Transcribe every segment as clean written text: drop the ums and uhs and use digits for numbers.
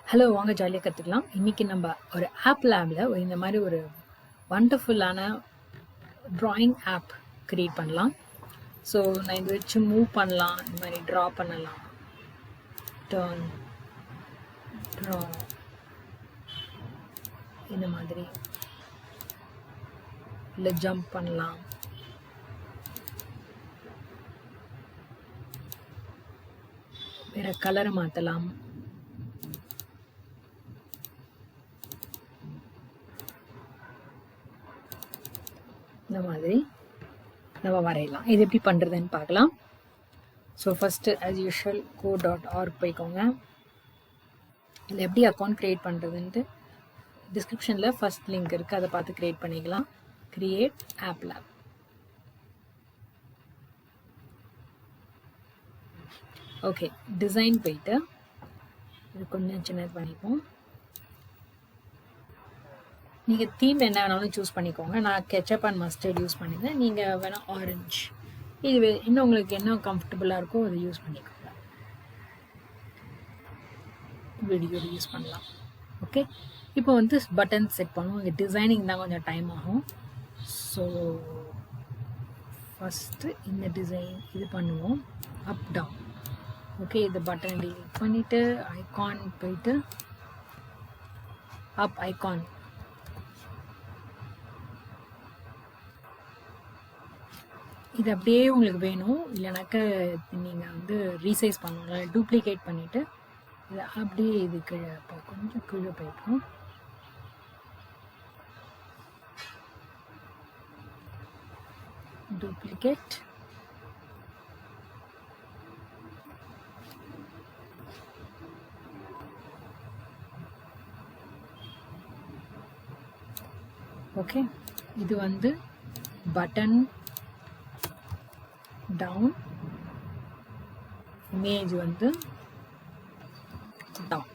Hello, வாங்க ஜாலியாக கற்றுக்கலாம். இன்றைக்கி நம்ம ஒரு ஆப் லேபில் இந்த மாதிரி ஒரு வண்டர்ஃபுல்லான ட்ராயிங் ஆப் க்ரியேட் பண்ணலாம். ஸோ நான் இதை வச்சு மூவ் பண்ணலாம், இந்த மாதிரி ட்ரா பண்ணலாம், டர்ன், ட்ரா, இந்த மாதிரி இல்லை ஜம்ப் பண்ணலாம். வேறு கலரை மாற்றலாம். இந்த மாதிரி நம்ம வரையலாம். இது எப்படி பண்ணுறதுன்னு பார்க்கலாம். So first as usual co.org போய்க்கோங்க. இதில் எப்படி அக்கௌண்ட் க்ரியேட் பண்ணுறதுன்ட்டு டிஸ்கிரிப்ஷனில் ஃபஸ்ட் லிங்க் இருக்குது, அதை பார்த்து க்ரியேட் பண்ணிக்கலாம். Create applab. ஓகே, டிசைன் போயிட்டு இது கொஞ்சம் சின்னது பண்ணிப்போம். நீங்கள் தீம் என்ன வேணாலும் சூஸ் பண்ணிக்கோங்க. நான் கெச்சப் அண்ட் மஸ்டர்ட் யூஸ் பண்ணியிருந்தேன். நீங்கள் வேணால் ஆரஞ்சு, இது இன்னும் உங்களுக்கு என்ன கம்ஃபர்டபுளாக இருக்கோ அதை யூஸ் பண்ணிக்கோங்க. வீடியோ யூஸ் பண்ணலாம். ஓகே, இப்போ வந்து பட்டன் செட் பண்ணுவோம். இங்கே டிசைனிங் தான் கொஞ்சம் டைம் ஆகும். ஸோ ஃபஸ்ட்டு இந்த டிசைன் இது பண்ணுவோம், அப் டவுன். ஓகே, இந்த பட்டன் டிலீட் பண்ணிவிட்டு ஐகான் போயிட்டு அப் ஐகான். இது அப்படியே உங்களுக்கு வேணும், இல்லைனாக்க நீங்கள் வந்து ரீசைஸ் பண்ணணும். டூப்ளிகேட் பண்ணிவிட்டு இதை அப்படியே இது கீழே கொஞ்சம் கீழே போய்ட்டோம். Duplicate, okay. இது வந்து பட்டன் டவுன், இமேஜ் வந்து டவுன்.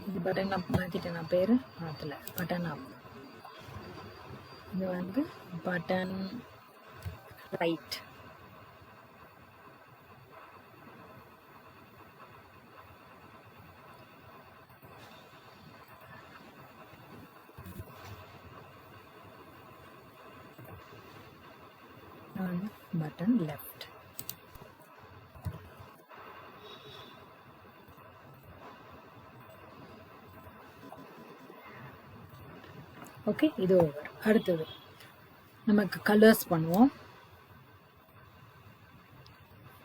இது பட்டன் அப் மாற்றிட்டேன், நான் பேர் மாற்றலை, பட்டன் அப். இது வந்து button right. button left. Okay, இது ஓவர். அடுத்தது நமக்கு கலர்ஸ் பண்ணுவோம்.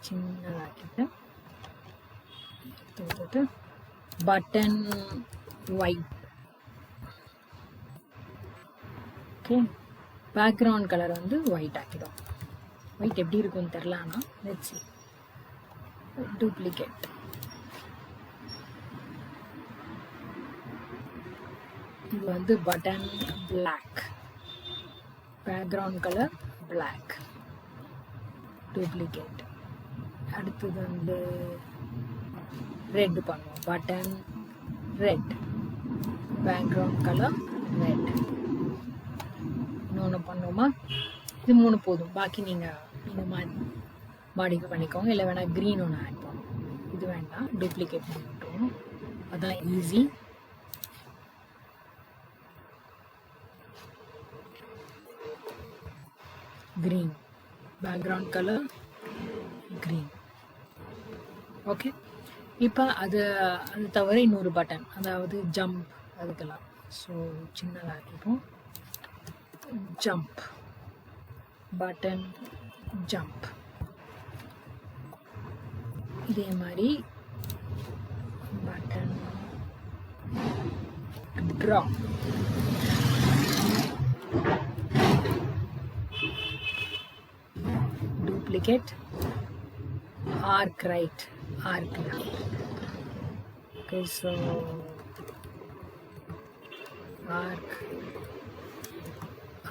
சின்னதாக்கிட்டு button white. Okay, background colour வந்து ஒயிட் ஆக்கிடும். ஒயிட் எப்படி இருக்கும்னு தெரில, ஆனால் லெட்ஸ் see. டூப்ளிகேட், இது வந்து button black, background colour black. Duplicate. அடுத்தது வந்து ரெட் பண்ணுவோம், button red, background colour red. இன்னொன்று பண்ணுவோமா? இது 3 போதும். பாக்கி நீங்கள் இந்த மாதிரி மாடிஃபை பண்ணிக்கோங்க. இல்லை வேணால் க்ரீன் ஒன்று ஆட் பண்ணுவோம். இது வேண்டாம், டூப்ளிகேட் பண்ணி விட்டுருவோம், அதான் easy. Green, background colour green. Okay, இப்போ அது தவிர இன்னொரு பட்டன், அதாவது ஜம்ப், அதுக்கெல்லாம். ஸோ சின்னதாகிப்போம். Jump, button jump. இதே மாதிரி button draw, duplicate, arc right, arc left. Okay, so arc,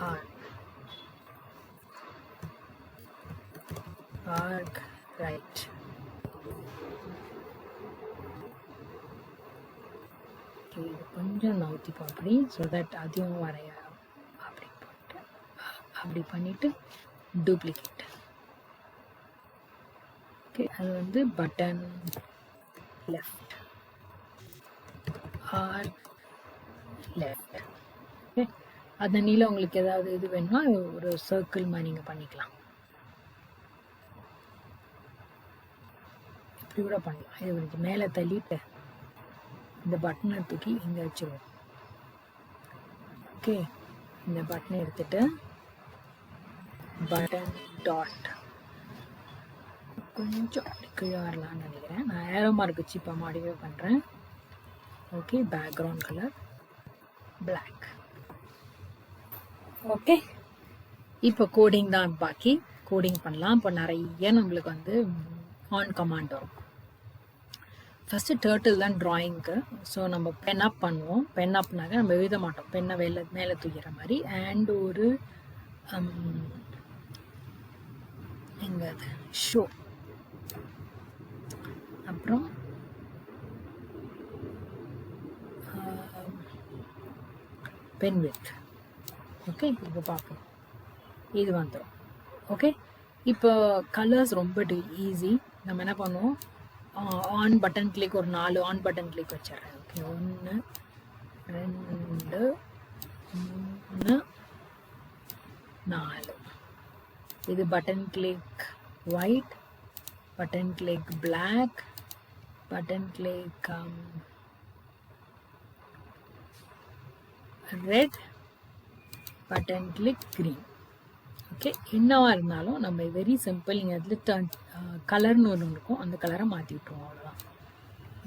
arc, arc right. Okay, கொஞ்சம் நவுத்திப்போம் அப்படி, ஸோ தட் அதையும் வரைய அப்படி போட்டு அப்படி பண்ணிவிட்டு டூப்ளிகேட். ஓகே, அது வந்து button left. Or left. Okay, அந்த நீளம் உங்களுக்கு ஏதாவது இது வேணும்னா ஒரு சர்க்கிள் மாதிரி நீங்கள் பண்ணிக்கலாம். இப்படி கூட பண்ணலாம். இது கொஞ்சம் மேலே தள்ளிட்டு இந்த பட்டனை தூக்கி இங்கே வச்சுருவோம். ஓகே, இந்த பட்டனை எடுத்துட்டு பட்டன் டாட் கொஞ்சம் கீழே வரலான்னு நினைக்கிறேன். நான் ஏரோ மார்க் வச்சு இப்போ மாடிஃபை பண்ணுறேன். Okay, background colour black. Okay, இப்போ கோடிங் தான் பாக்கி. கோடிங் பண்ணலாம். இப்போ நிறைய நம்மளுக்கு வந்து ஆன் கமாண்ட் வரும். ஃபஸ்ட்டு டர்ட்டில் தான் ட்ராயிங்க்கு. ஸோ நம்ம பென் அப் பண்ணுவோம். பென் அப்னாக்க நம்ம எழுத மாட்டோம், பெண்ணை மேலே தூக்கிற மாதிரி. அண்ட் ஒரு எங்க அது ஷோ, அப்புறம் பென் வித். ஓகே, இப்போ பார்ப்போம். இது வந்துடும். ஓகே, இப்போ கலர்ஸ் ரொம்ப ஈஸி. நம்ம என்ன பண்ணுவோம், ஆன் பட்டன் கிளிக் ஒரு 4 ஆன் பட்டன் கிளிக் வச்சிடுறேன். ஓகே, 1 2 3 4. இது button click white, button click black, button click red, button click green. Okay, என்னவா இருந்தாலும் நம்ம வெரி சிம்பிள். நீங்கள் அதில் கலர்னு ஒன்று இருக்கும், அந்த கலரை மாற்றி விட்டுருவோம், அவ்வளோதான்.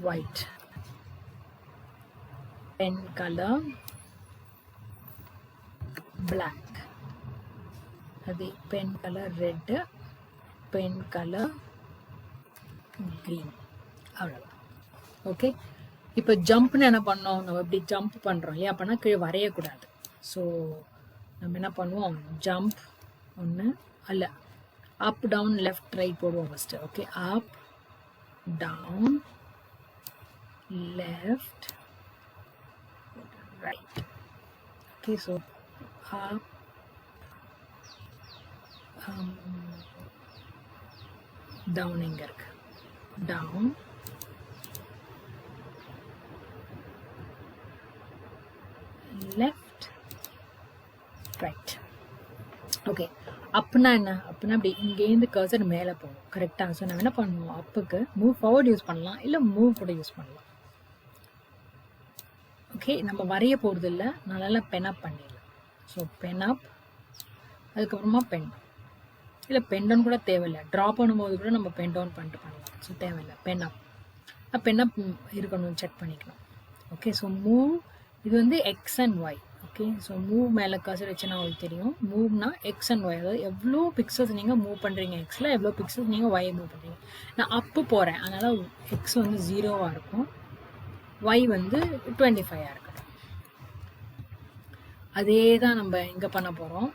ஒயிட் பென் கலர் பிளாக், அதே pen colour red, pen colour green, அவ்வளோதான். ஓகே, இப்போ ஜம்ப்னு என்ன பண்ணோம், நம்ம இப்படி ஜம்ப் பண்ணுறோம் இல்லையா, அப்போனா கீழே வரையக்கூடாது. ஸோ நம்ம என்ன பண்ணுவோம், ஜம்ப் ஒன்று அல்ல, அப் டவுன் லெஃப்ட் ரைட் போடுவோம் first. Okay, up down left right. Okay, so up down எங்கே இருக்கு, டவுன் லெஃப்ட் ரைட். ஓகே, அப்புன்னா என்ன, அப்புன்னா அப்படி இங்கேருந்து கர்சர் மேலே போகும். கரெக்டாக. ஸோ நம்ம என்ன பண்ணுவோம், அப்புக்கு மூவ் ஃபார்வர்ட் யூஸ் பண்ணலாம், இல்லை மூவ் கூட யூஸ் பண்ணலாம். ஓகே, நம்ம வரைய போகிறது இல்லை, நல்லா பென் அப் பண்ணிடலாம். ஸோ பென் அப், அதுக்கப்புறமா பென், இல்லை பென் டவுன் கூட தேவையில்லை. ட்ரா பண்ணும்போது கூட நம்ம பென் டவுன் பண்ணிட்டு பண்ணலாம். ஸோ தேவையில்லை, பென் அப். பென் அப் இருக்கணும், செக் பண்ணிக்கணும். ஓகே, ஸோ மூவ், இது வந்து x and y. Okay, so move மேலே கர்சர் வச்சுன்னா உங்களுக்கு தெரியும். மூவ்னா எக்ஸ் அண்ட் ஒய், அதாவது எவ்வளோ பிக்சல்ஸ் நீங்கள் மூவ் பண்ணுறீங்க எக்ஸில், எவ்வளோ பிக்சல்ஸ் நீங்கள் ஒய் மூவ் பண்ணுறீங்க. நான் அப்பு போகிறேன், அதனால் எக்ஸ் வந்து 0வாக இருக்கும், ஒய் வந்து 25ஆக இருக்கட்டும். அதே தான் நம்ம இங்கே பண்ண போகிறோம்.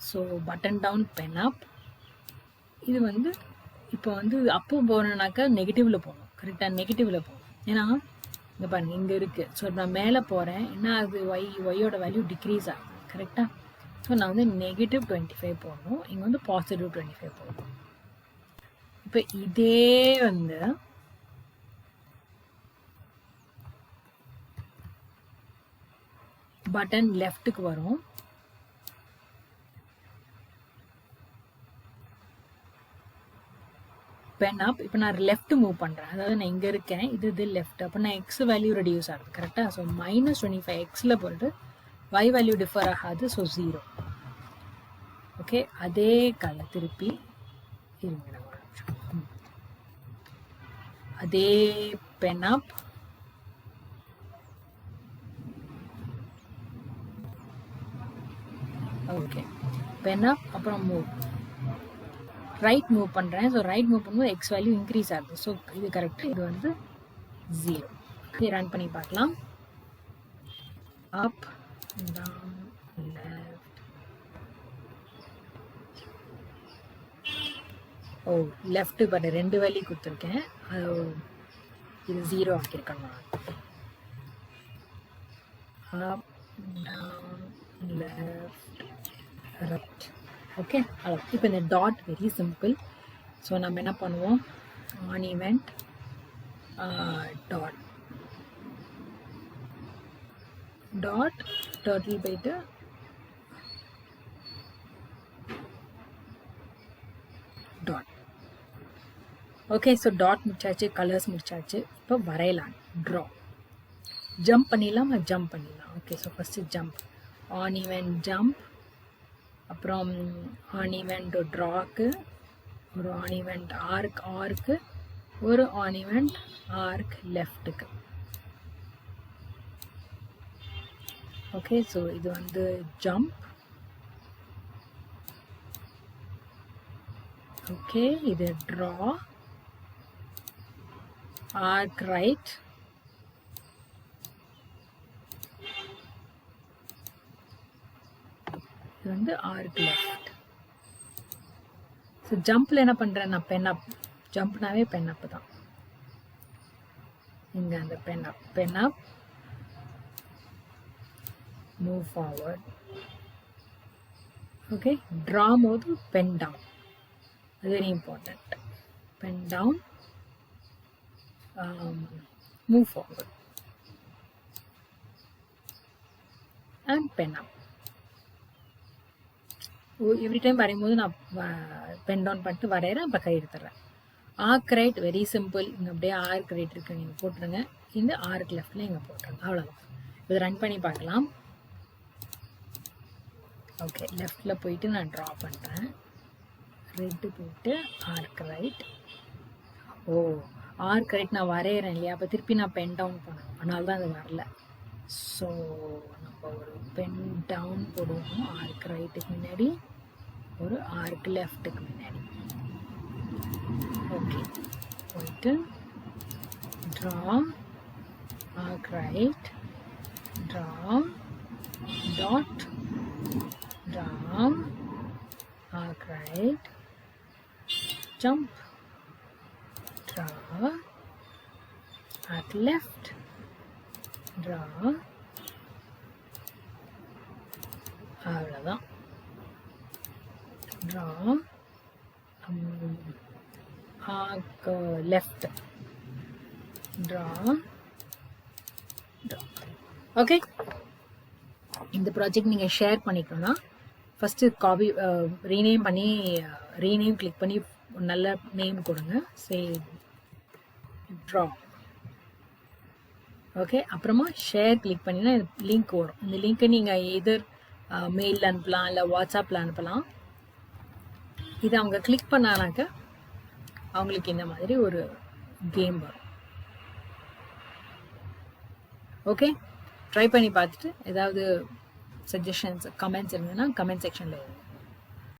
ஸோ பட்டன் டவுன் பென் அப். இது வந்து இப்போ வந்து அப்பு போகிறேன்னாக்கா நெகட்டிவில் போகணும். கரெக்டாக நெகட்டிவில் போகணும். ஏன்னா இங்கே பாருங்க, இங்கே இருக்குது. ஸோ நான் மேலே போகிறேன், என்ன ஆகுது, ஒய்யோட வேல்யூ டிக்ரீஸ் ஆகுது. கரெக்டாக. ஸோ நான் வந்து -25 போடணும், இங்கே வந்து +25 போடணும். இப்போ இதே வந்து பட்டன் லெஃப்ட்டுக்கு வரும். பென் அப். இப்போ நான் லெஃப்ட் மூவ் பண்ணுறேன், அதாவது நான் இங்கே இருக்கேன், இது லெஃப்ட். அப்போ நான் எக்ஸ் வேல்யூ ரெடியூஸ் ஆகுது. கரெக்டாக. ஸோ -25 எக்ஸில் போட்டு ஒய் வேல்யூ டிஃபர் ஆகாது. ஸோ 0. ஓகே, அதே கலர் திருப்பி இருங்க, அதே pen up, okay pen up, அப்புறம் மூவ், ரைட் மூவ் பண்ணுறேன். ஸோ ரைட் மூவ் பண்ணும்போது எக்ஸ் வேல்யூ இன்க்ரீஸ் ஆகுது. ஸோ இது கரெக்ட், இது வந்து 0. ஓகே, ரன் பண்ணி பார்க்கலாம். Up down left. Oh, left but 2 value கொடுத்துருக்கேன், அது இது 0 ஆக்கியிருக்கேன். Up down left right. Okay, இப்போ இந்த டாட் வெரி சிம்பிள். ஸோ நம்ம என்ன பண்ணுவோம், on event dot dot turtle போயிட்டு dot. ஓகே, ஸோ டாட் முடிச்சாச்சு, கலர்ஸ் முடிச்சாச்சு. இப்போ வரையலாம். ட்ரா ஜம்ப் பண்ணிடலாம், ஜம்ப் பண்ணிடலாம். Okay, so first jump, on event jump, அப்புறம் ஆன் ஈவென்ட் ட்ராக்கு, ஒரு ஆன் ஈவென்ட் ஆர்க்கு, ஒரு ஆன் ஈவென்ட் ஆர்க் லெஃப்ட்டுக்கு. ஓகே, ஸோ இது வந்து ஜம்ப். ஓகே, இது ட்ரா, ஆர்க் ரைட், இது வந்து ஆர்க் லெஃப்ட். ஸோ ஜம்பில் என்ன பண்ணுறேன் நான், பென் அப். ஜம்ப்னாவே பென் அப் தான். இங்கே அந்த pen up, move forward. Okay, draw போது pen down, very important. Pen down, move forward and pen up. Every time வரையும்போது நான் பென் டவுன் பண்ணிட்டு வரைகிறேன், அப்போ கை எடுத்துடுறேன். Arc right very simple. இங்கே அப்படியே ஆர்க் ரைட் இருக்கு, நீங்கள் போட்டுருங்க. இந்த ஆர்க் லெஃப்டில் இங்கே போட்டுருங்க, அவ்வளோதான். இதை ரன் பண்ணி பார்க்கலாம். ஓகே, லெஃப்டில் போயிட்டு நான் ட்ரா பண்ணுறேன். ரெட்டு போயிட்டு ஆர்க் ரைட். ஓ, ஆர்க் ரைட் நான் வரைகிறேன் இல்லையா, அப்போ திருப்பி நான் பென் டவுன் பண்ணணும், அதனால தான் அது வரல. ஸோ நம்ம ஒரு பென் டவுன் போடுவோம். ஆர்க் ரைட்டுக்கு முன்னாடி, ஒரு ஆர்க் லெஃப்ட்டுக்கு முன்னாடி. ஓகே, போயிட்டு draw, arc right, draw, dot, draw, arc right, jump, draw, arc left, draw. அவ்வளோதான். Draw, arc left, draw, draw. Okay, இந்த ப்ராஜெக்ட் நீங்கள் ஷேர் பண்ணிக்கணும்னா ஃபஸ்ட்டு காப்பி ரீநேம் பண்ணி, ரீநேம் கிளிக் பண்ணி நல்ல நேம் கொடுங்க. Say draw. ஓகே, அப்புறமா ஷேர் கிளிக் பண்ணினா லிங்க் வரும். இந்த லிங்க்கை நீங்கள் எதர் மெயிலில் அனுப்பலாம், இல்லை வாட்ஸ்அப்பில் அனுப்பலாம். இதை அவங்க கிளிக் பண்ணானாக்க அவங்களுக்கு இந்த மாதிரி ஒரு கேம் வரும். ஓகே, ட்ரை பண்ணி பார்த்துட்டு ஏதாவது சஜஷன்ஸ், கமெண்ட்ஸ் இருந்ததுன்னா கமெண்ட் செக்ஷனில்